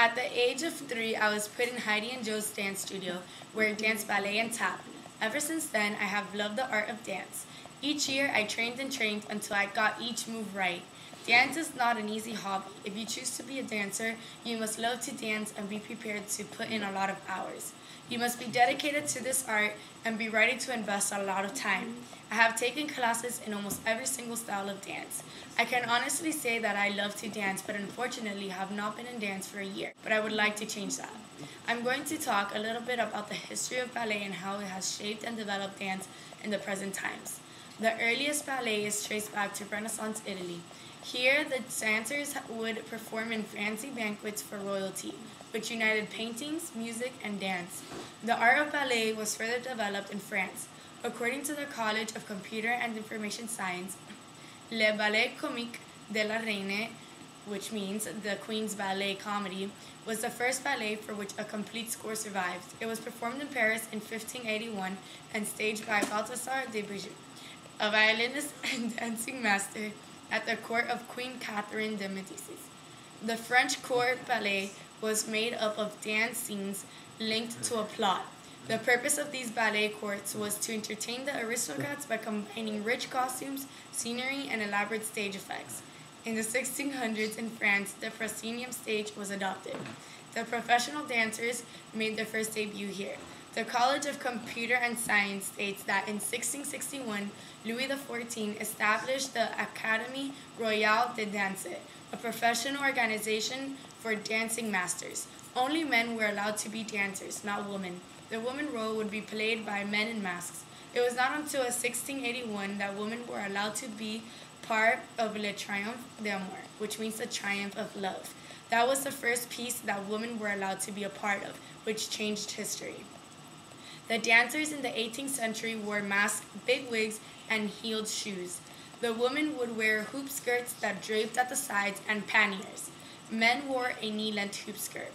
At the age of 3, I was put in Heidi and Joe's dance studio, where I danced ballet and tap. Ever since then, I have loved the art of dance. Each year, I trained and trained until I got each move right. Dance is not an easy hobby. If you choose to be a dancer, you must love to dance and be prepared to put in a lot of hours. You must be dedicated to this art and be ready to invest a lot of time. I have taken classes in almost every single style of dance. I can honestly say that I love to dance, but unfortunately have not been in dance for a year, but I would like to change that. I'm going to talk a little bit about the history of ballet and how it has shaped and developed dance in the present times. The earliest ballet is traced back to Renaissance Italy. Here, the dancers would perform in fancy banquets for royalty, which united paintings, music, and dance. The art of ballet was further developed in France. According to the College of Computer and Information Science, Le Ballet Comique de la Reine, which means the Queen's Ballet Comedy, was the first ballet for which a complete score survived. It was performed in Paris in 1581 and staged by Balthasar de Brigitte, a violinist and dancing master at the court of Queen Catherine de Medici. The French court ballet was made up of dance scenes linked to a plot. The purpose of these ballet courts was to entertain the aristocrats by combining rich costumes, scenery, and elaborate stage effects. In the 1600s in France, the proscenium stage was adopted. The professional dancers made their first debut here. The College of Computer and Science states that in 1661, Louis XIV established the Académie Royale de Danse, a professional organization for dancing masters. Only men were allowed to be dancers, not women. The woman role would be played by men in masks. It was not until 1681 that women were allowed to be part of Le Triomphe d'Amour, which means the triumph of love. That was the first piece that women were allowed to be a part of, which changed history. The dancers in the 18th century wore masks, big wigs, and heeled shoes. The women would wear hoop skirts that draped at the sides and panniers. Men wore a knee-length hoop skirt.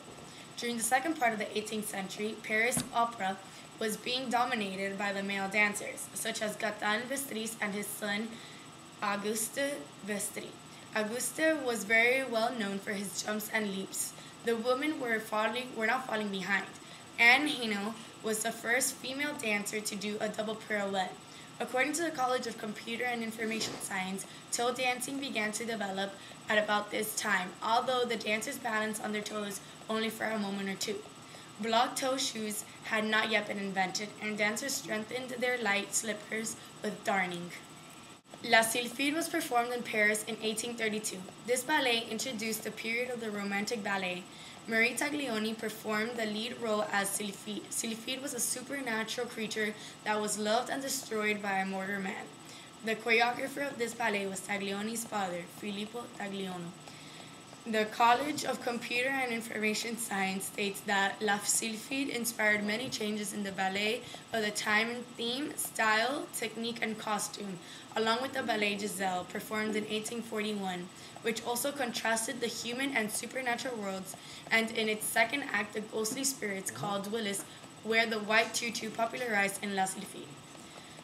During the second part of the 18th century, Paris opera was being dominated by the male dancers, such as Gaëtan Vestris and his son Auguste Vestris. Auguste was very well known for his jumps and leaps. The women were not falling behind. Anne Haenel was the first female dancer to do a double pirouette. According to the College of Computer and Information Science, toe dancing began to develop at about this time, although the dancers balanced on their toes only for a moment or two. Block toe shoes had not yet been invented, and dancers strengthened their light slippers with darning. La Sylphide was performed in Paris in 1832. This ballet introduced the period of the Romantic ballet. Marie Taglioni performed the lead role as Sylphide. Sylphide was a supernatural creature that was loved and destroyed by a mortal man. The choreographer of this ballet was Taglioni's father, Filippo Taglioni. The College of Computer and Information Science states that La Sylphide inspired many changes in the ballet of the time in theme, style, technique, and costume, along with the ballet Giselle, performed in 1841, which also contrasted the human and supernatural worlds, and in its second act, the ghostly spirits called Willis wear the white tutu popularized in La Sylphide.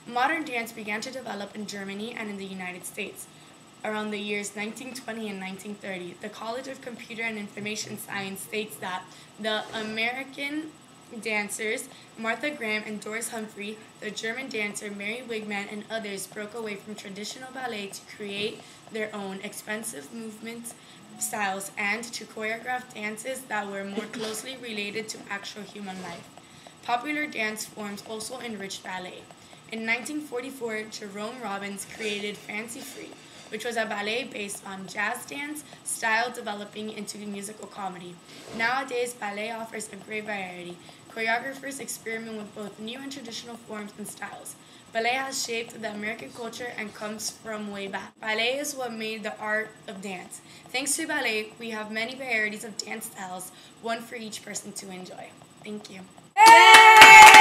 Modern dance began to develop in Germany and in the United States. Around the years 1920 and 1930, the College of Computer and Information Science states that the American dancers Martha Graham and Doris Humphrey, the German dancer Mary Wigman, and others broke away from traditional ballet to create their own expressive movement styles and to choreograph dances that were more closely related to actual human life. Popular dance forms also enriched ballet. In 1944, Jerome Robbins created Fancy Free, which was a ballet based on jazz dance style developing into musical comedy. Nowadays, ballet offers a great variety. Choreographers experiment with both new and traditional forms and styles. Ballet has shaped the American culture and comes from way back. Ballet is what made the art of dance. Thanks to ballet, we have many varieties of dance styles, one for each person to enjoy. Thank you. Hey!